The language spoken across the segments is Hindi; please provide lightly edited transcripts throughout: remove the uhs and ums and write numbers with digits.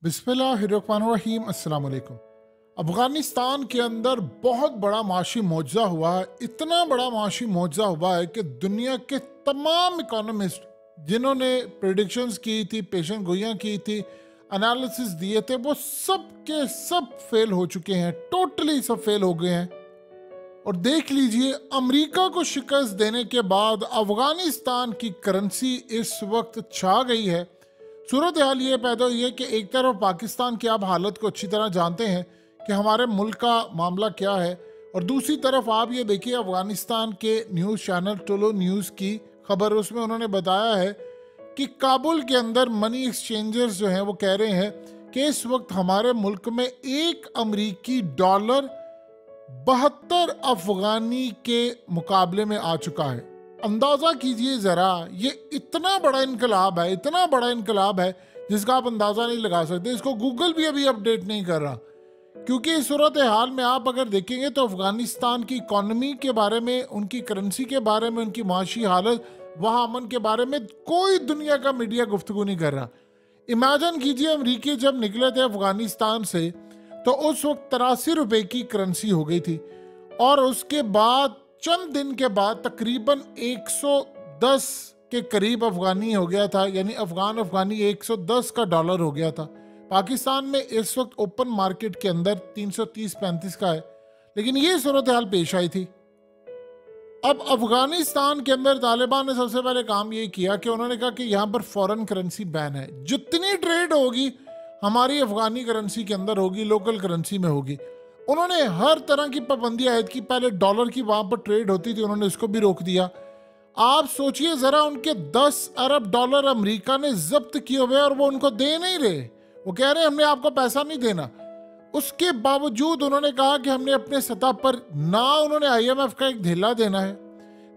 बिस्मिल्लाहिर्रहमानिर्रहीम अस्सलाम वालेकुम। अफ़गानिस्तान के अंदर बहुत बड़ा माशी मुआवजा हुआ है। इतना बड़ा माशी मुआवजा हुआ है कि दुनिया के तमाम इकोनॉमिस्ट जिन्होंने प्रेडिक्शंस की थी, पेशन गोइयाँ की थी, एनालिसिस दिए थे, वो सब के सब फेल हो चुके हैं। टोटली सब फेल हो गए हैं। और देख लीजिए, अमेरिका को शिकस्त देने के बाद अफ़गानिस्तान की करेंसी इस वक्त छा गई है। सूरत हाल ये पैदा हुई है कि एक तरफ पाकिस्तान की आप हालत को अच्छी तरह जानते हैं कि हमारे मुल्क का मामला क्या है, और दूसरी तरफ आप ये देखिए अफ़गानिस्तान के न्यूज़ चैनल टोलो न्यूज़ की खबर, उसमें उन्होंने बताया है कि काबुल के अंदर मनी एक्सचेंजर्स जो हैं वो कह रहे हैं कि इस वक्त हमारे मुल्क में एक अमरीकी डॉलर 72 अफगानी के मुकाबले में आ चुका है। अंदाज़ा कीजिए ज़रा, ये इतना बड़ा इनकलाब है, इतना बड़ा इनकलाब है जिसका आप अंदाज़ा नहीं लगा सकते। इसको गूगल भी अभी अपडेट नहीं कर रहा, क्योंकि इस सूरत हाल में आप अगर देखेंगे तो अफ़गानिस्तान की इकॉनमी के बारे में, उनकी करेंसी के बारे में, उनकी माशी हालत, वहाँ अमन के बारे में कोई दुनिया का मीडिया गुफ्तगू नहीं कर रहा। इमेजिन कीजिए, अमरीकी जब निकले थे अफ़गानिस्तान से तो उस वक्त 83 रुपए की करेंसी हो गई थी, और उसके बाद चंद दिन के बाद तकरीबन 110 के करीब अफगानी हो गया था, यानी अफगानी 110 का डॉलर हो गया था। पाकिस्तान में इस वक्त ओपन मार्केट के अंदर 330-35 का है, लेकिन ये सूरत हाल पेश आई थी। अब अफगानिस्तान के अंदर तालिबान ने सबसे पहले काम ये किया कि उन्होंने कहा कि यहाँ पर फॉरेन करेंसी बैन है, जितनी ट्रेड होगी हमारी अफगानी करेंसी के अंदर होगी, लोकल करेंसी में होगी। उन्होंने हर तरह की पाबंदी आयद की। पहले डॉलर की वहां पर ट्रेड होती थी, उन्होंने इसको भी रोक दिया। आप सोचिए जरा, उनके 10 अरब डॉलर अमेरिका ने जब्त किए हुए और वो उनको दे नहीं रहे। वो कह रहे हैं हमने आपको पैसा नहीं देना। उसके बावजूद उन्होंने कहा कि हमने अपने सतह पर, ना उन्होंने IMF का एक धेला देना है,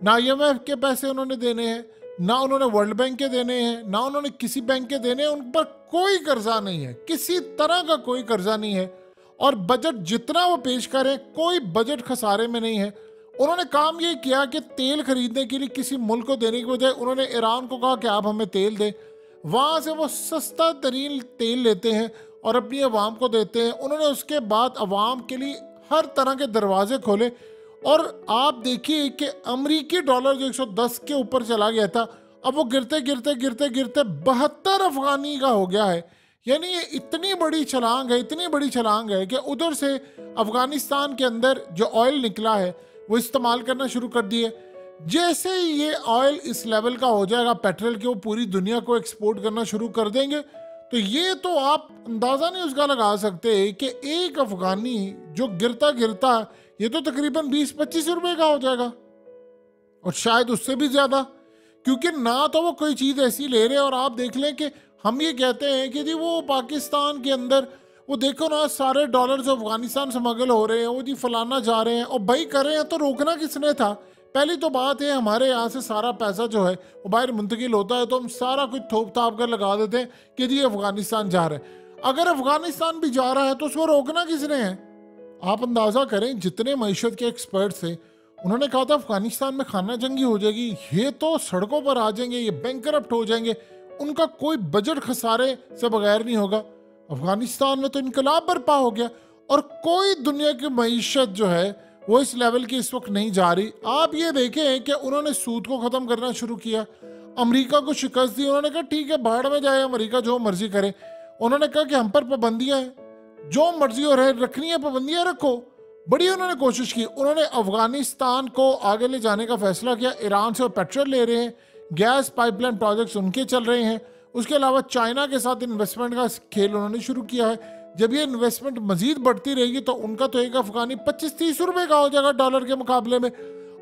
ना IMF के पैसे उन्होंने देने हैं, ना उन्होंने वर्ल्ड बैंक के देने हैं, ना उन्होंने किसी बैंक के देने हैं। उन पर कोई कर्जा नहीं है, किसी तरह का कोई कर्जा नहीं है। और बजट जितना वो पेश करें, कोई बजट खसारे में नहीं है। उन्होंने काम ये किया कि तेल खरीदने के लिए किसी मुल्क को देने की बजाय उन्होंने ईरान को कहा कि आप हमें तेल दें। वहाँ से वो सस्ता तरीन तेल लेते हैं और अपनी अवाम को देते हैं। उन्होंने उसके बाद अवाम के लिए हर तरह के दरवाजे खोले, और आप देखिए कि अमरीकी डॉलर जो 110 के ऊपर चला गया था, अब वो गिरते गिरते गिरते गिरते 72 अफगानी का हो गया है। यानी ये इतनी बड़ी छलांग है, इतनी बड़ी छलांग है कि उधर से अफगानिस्तान के अंदर जो ऑयल निकला है वो इस्तेमाल करना शुरू कर दिए। जैसे ही ये ऑयल इस लेवल का हो जाएगा पेट्रोल के, वो पूरी दुनिया को एक्सपोर्ट करना शुरू कर देंगे। तो ये तो आप अंदाज़ा नहीं उसका लगा सकते कि एक अफगानी जो गिरता गिरता ये तो तकरीबन 20-25 रुपए का हो जाएगा, और शायद उससे भी ज़्यादा, क्योंकि ना तो वो कोई चीज़ ऐसी ले रहे। और आप देख लें कि हम ये कहते हैं कि जी वो पाकिस्तान के अंदर वो देखो ना, सारे डॉलर जो अफगानिस्तान स्मगल हो रहे हैं वो जी फलाना जा रहे हैं, और भाई कर रहे हैं तो रोकना किसने था? पहली तो बात है, हमारे यहाँ से सारा पैसा जो है वो बाहर मुंतकिल होता है, तो हम सारा कुछ थोप थाप कर लगा देते हैं कि जी अफगानिस्तान जा रहा है। अगर अफगानिस्तान भी जा रहा है तो उसको रोकना किसने है? आप अंदाज़ा करें, जितने मईशत के एक्सपर्ट थे उन्होंने कहा था अफगानिस्तान में खाना जंगी हो जाएगी, ये तो सड़कों पर आ जाएंगे, ये बैंकरप्ट हो जाएंगे, उनका कोई बजट खसारे से बगैर नहीं होगा। अफगानिस्तान में तो इनकलाब बर्पा हो गया, और कोई दुनिया की मईशत जो है वो इस लेवल की इस वक्त नहीं जा रही। आप ये देखें कि उन्होंने सूद को ख़त्म करना शुरू किया, अमेरिका को शिकस्त दी। उन्होंने कहा ठीक है, भाड़ में जाए अमेरिका, जो मर्जी करे। उन्होंने कहा कि हम पर पाबंदियाँ हैं, जो मर्जी हो रहे रखनी है, पाबंदियाँ रखो। बड़ी उन्होंने कोशिश की। उन्होंने अफगानिस्तान को आगे ले जाने का फैसला किया। ईरान से वो पेट्रोल ले रहे हैं, गैस पाइपलाइन प्रोजेक्ट्स उनके चल रहे हैं। उसके अलावा चाइना के साथ इन्वेस्टमेंट का खेल उन्होंने शुरू किया है। जब ये इन्वेस्टमेंट मजीद बढ़ती रहेगी तो उनका तो एक अफगानी 25-30 रुपए का हो जाएगा डॉलर के मुकाबले में,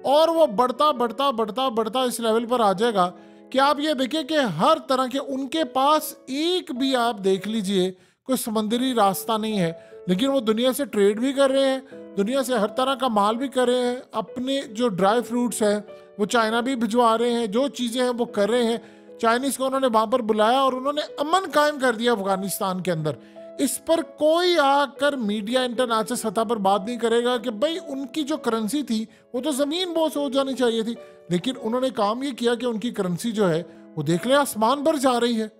और वो बढ़ता बढ़ता बढ़ता बढ़ता इस लेवल पर आ जाएगा कि आप ये देखिए कि हर तरह के उनके पास एक भी, आप देख लीजिए, कोई समंदरी रास्ता नहीं है, लेकिन वो दुनिया से ट्रेड भी कर रहे हैं, दुनिया से हर तरह का माल भी कर रहे हैं। अपने जो ड्राई फ्रूट्स हैं वो चाइना भी भिजवा रहे हैं, जो चीज़ें हैं वो कर रहे हैं। चाइनीज़ को उन्होंने वहाँ पर बुलाया और उन्होंने अमन कायम कर दिया अफगानिस्तान के अंदर। इस पर कोई आकर मीडिया इंटरनेशनल सतह पर बात नहीं करेगा कि भाई उनकी जो करेंसी थी वो तो ज़मीन बोस हो जानी चाहिए थी, लेकिन उन्होंने काम ये किया कि उनकी करेंसी जो है वो देख ले आसमान पर जा रही है।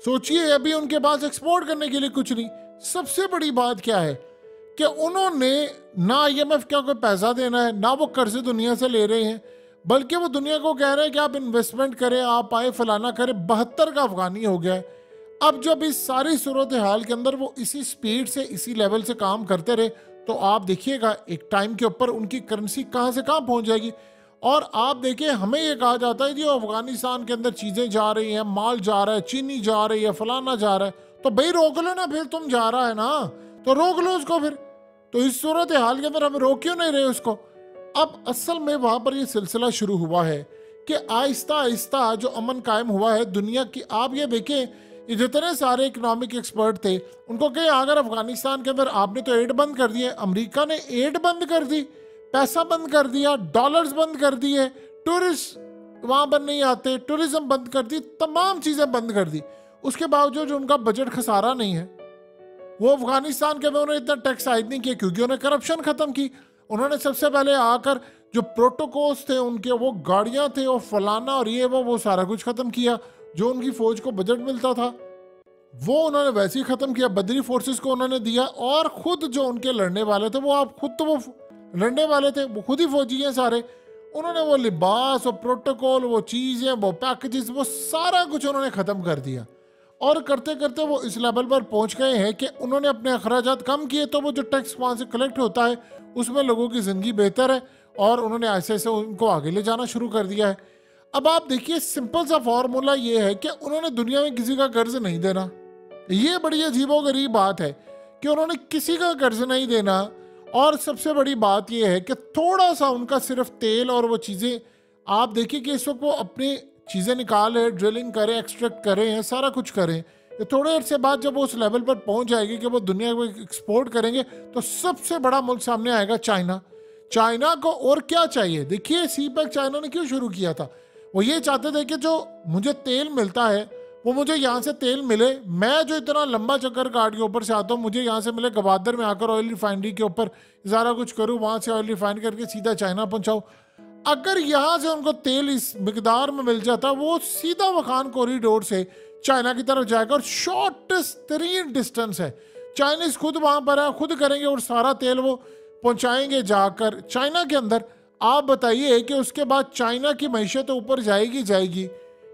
सोचिए अभी उनके पास एक्सपोर्ट करने के लिए कुछ नहीं। सबसे बड़ी बात क्या है कि उन्होंने ना आईएमएफ का कोई पैसा देना है, ना वो कर्ज दुनिया से ले रहे हैं, बल्कि वो दुनिया को कह रहे हैं कि आप इन्वेस्टमेंट करें, आप आए फलाना करें। 72 का अफगानी हो गया है। अब जब इस सारी सूरत हाल के अंदर वो इसी स्पीड से इसी लेवल से काम करते रहे तो आप देखिएगा एक टाइम के ऊपर उनकी करेंसी कहाँ से कहाँ पहुँच जाएगी। और आप देखिए हमें ये कहा जाता है कि अफगानिस्तान के अंदर चीज़ें जा रही हैं, माल जा रहा है, चीनी जा रही है, फलाना जा रहा है, तो भाई रोक लो ना, फिर तुम जा रहा है ना तो रोक लो उसको फिर। तो इस सूरत हाल के अंदर हम रोक क्यों नहीं रहे उसको। अब असल में वहाँ पर ये सिलसिला शुरू हुआ है कि आहिस्ता आहिस्ता जो अमन कायम हुआ है दुनिया की। आप ये देखें ये जितने सारे इकोनॉमिक एक्सपर्ट थे उनको कहे अगर अफगानिस्तान के अंदर आपने तो एड बंद कर दिए, अमेरिका ने एड बंद कर दी, पैसा बंद कर दिया, डॉलर्स बंद कर दिए, टूरिस्ट वहाँ पर नहीं आते, टूरिज्म बंद कर दी, तमाम चीज़ें बंद कर दी, उसके बावजूद उनका बजट खसारा नहीं है। वो अफगानिस्तान के में उन्होंने इतना टैक्स आयद नहीं किया क्योंकि उन्होंने करप्शन ख़त्म की। उन्होंने सबसे पहले आकर जो प्रोटोकॉल्स थे उनके, वो गाड़ियाँ थे, वो फलाना और ये वो सारा कुछ ख़त्म किया। जो उनकी फ़ौज को बजट मिलता था वो उन्होंने वैसे ही ख़त्म किया, बदरी फोर्सेस को उन्होंने दिया। और ख़ुद जो उनके लड़ने वाले थे वो आप खुद तो वो लड़ने वाले थे, वो खुद ही फौजी हैं सारे। उन्होंने वो लिबास, वो प्रोटोकॉल, वो चीज़ें, वो पैकेजेस, वो सारा कुछ उन्होंने ख़त्म कर दिया। और करते करते वो इस लेवल पर पहुंच गए हैं कि उन्होंने अपने अखराजात कम किए तो वो जो टैक्स वहाँ से कलेक्ट होता है उसमें लोगों की ज़िंदगी बेहतर है और उन्होंने ऐसे ऐसे उनको आगे ले जाना शुरू कर दिया है। अब आप देखिए सिंपल सा फॉर्मूला ये है कि उन्होंने दुनिया में किसी का कर्ज नहीं देना। ये बड़ी अजीबोगरीब बात है कि उन्होंने किसी का कर्ज नहीं देना। और सबसे बड़ी बात यह है कि थोड़ा सा उनका सिर्फ तेल और वो चीज़ें, आप देखिए कि इस वक्त वो अपनी चीज़ें निकाले, ड्रिलिंग करें, एक्सट्रैक्ट करें, सारा कुछ करें। ये थोड़े अर्से बाद जब वो उस लेवल पर पहुंच जाएगी कि वो दुनिया को एक्सपोर्ट करेंगे तो सबसे बड़ा मुल्क सामने आएगा चाइना। चाइना को और क्या चाहिए। देखिए सी पैक चाइना ने क्यों शुरू किया था। वो ये चाहते थे कि जो मुझे तेल मिलता है वो मुझे यहाँ से तेल मिले, मैं जो इतना लंबा चक्कर काट के ऊपर से आता हूँ मुझे यहाँ से मिले, गवादर में आकर ऑयल रिफाइनरी के ऊपर सारा कुछ करूँ, वहाँ से ऑयल रिफाइन करके सीधा चाइना पहुँचाऊँ। अगर यहाँ से उनको तेल इस मिकदार में मिल जाता वो सीधा वखान कॉरिडोर से चाइना की तरफ जाएगा और शॉर्टेस्ट तरीन डिस्टेंस है। चाइनीज खुद वहाँ पर है, खुद करेंगे और सारा तेल वो पहुँचाएंगे जाकर चाइना के अंदर। आप बताइए कि उसके बाद चाइना की मैशत ऊपर जाएगी जाएगी।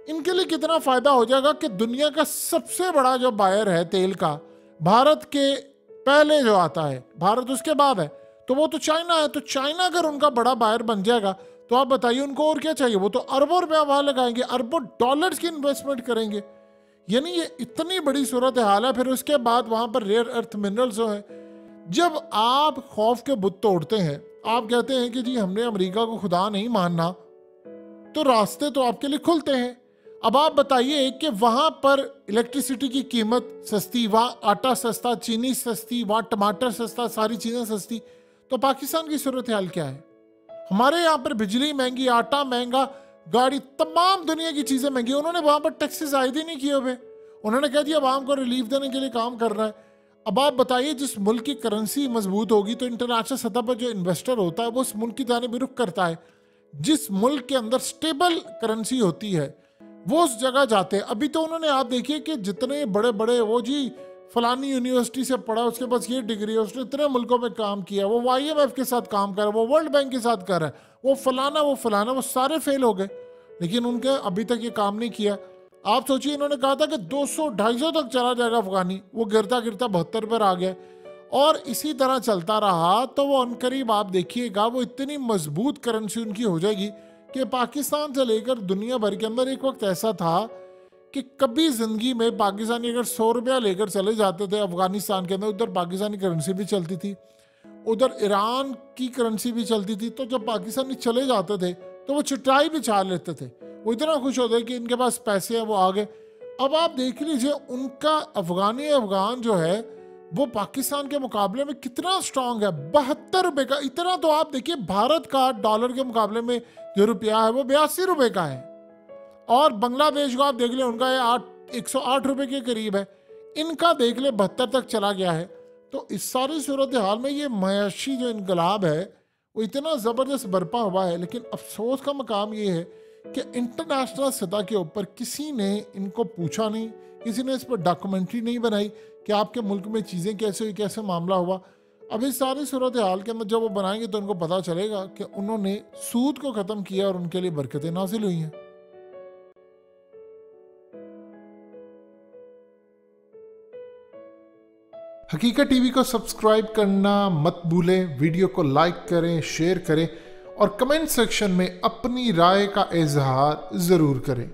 इनके लिए कितना फ़ायदा हो जाएगा कि दुनिया का सबसे बड़ा जो बायर है तेल का, भारत के पहले जो आता है, भारत उसके बाद है, तो वो तो चाइना है। तो चाइना अगर उनका बड़ा बायर बन जाएगा तो आप बताइए उनको और क्या चाहिए। वो तो अरबों रुपया वहाँ लगाएंगे, अरबों डॉलर्स की इन्वेस्टमेंट करेंगे। यानी ये इतनी बड़ी सूरत हाल है। फिर उसके बाद वहाँ पर रेयर अर्थ मिनरल्स जो है, जब आप खौफ के बुत तोड़ते हैं, आप कहते हैं कि जी हमने अमेरिका को खुदा नहीं मानना, तो रास्ते तो आपके लिए खुलते हैं। अब आप बताइए कि वहाँ पर इलेक्ट्रिसिटी की कीमत सस्ती, वहाँ आटा सस्ता, चीनी सस्ती, वहाँ टमाटर सस्ता, सारी चीज़ें सस्ती, तो पाकिस्तान की सूरत हाल क्या है। हमारे यहाँ पर बिजली महंगी, आटा महंगा, गाड़ी, तमाम दुनिया की चीज़ें महंगी। उन्होंने वहाँ पर टैक्सेस आयद ही नहीं किए हुए। उन्होंने कह दिया आवाम को रिलीफ देने के लिए काम कर रहा है। अब आप बताइए जिस मुल्क की करेंसी मजबूत होगी तो इंटरनेशनल सतह पर जो इन्वेस्टर होता है वो उस मुल्क की जानिब रुख करता है। जिस मुल्क के अंदर स्टेबल करेंसी होती है वो उस जगह जाते हैं। अभी तो उन्होंने, आप देखिए कि जितने बड़े बड़े, वो जी फलानी यूनिवर्सिटी से पढ़ा, उसके पास ये डिग्री है, उसने इतने मुल्कों में काम किया, वो IMF के साथ काम कर रहा है, वो वर्ल्ड बैंक के साथ कर रहा है, वो फलाना, वो सारे फेल हो गए, लेकिन उनके अभी तक ये काम नहीं किया। आप सोचिए इन्होंने कहा था कि 200-250 तक चला जाएगा अफगानी, वो गिरता गिरता 72 पर आ गया। और इसी तरह चलता रहा तो वो अनकरीब आप देखिएगा वो इतनी मजबूत करेंसी उनकी हो जाएगी कि पाकिस्तान से लेकर दुनिया भर के अंदर एक वक्त ऐसा था कि कभी ज़िंदगी में पाकिस्तानी अगर 100 रुपया लेकर चले जाते थे अफगानिस्तान के अंदर, उधर पाकिस्तानी करेंसी भी चलती थी, उधर ईरान की करेंसी भी चलती थी, तो जब पाकिस्तानी चले जाते थे तो वो चटाई बिछा लेते थे। वो इतना खुश होते कि इनके पास पैसे हैं, वो आ गए। अब आप देख लीजिए उनका अफगान जो है वो पाकिस्तान के मुकाबले में कितना स्ट्रांग है। 72 रुपये का, इतना तो आप देखिए भारत का डॉलर के मुकाबले में जो रुपया है वो 82 रुपये का है। और बांग्लादेश को आप देख लें, उनका 108 रुपये के करीब है, इनका देख ले 72 तक चला गया है। तो इस सारी सूरत हाल में ये मयाशी जो इनकलाब है वो इतना ज़बरदस्त बरपा हुआ है। लेकिन अफसोस का मकाम ये है कि इंटरनेशनल सतह के ऊपर किसी ने इनको पूछा नहीं, किसी ने इस पर डॉक्यूमेंट्री नहीं बनाई कि आपके मुल्क में चीज़ें कैसे हुई, कैसे मामला हुआ। अब इस सारी सूरत हाल के अंदर जब वो बनाएंगे तो उनको पता चलेगा कि उन्होंने सूद को ख़त्म किया और उनके लिए बरकतें नाजिल हुई हैं। हकीकत टीवी को सब्सक्राइब करना मत भूलें, वीडियो को लाइक करें, शेयर करें और कमेंट सेक्शन में अपनी राय का इजहार ज़रूर करें।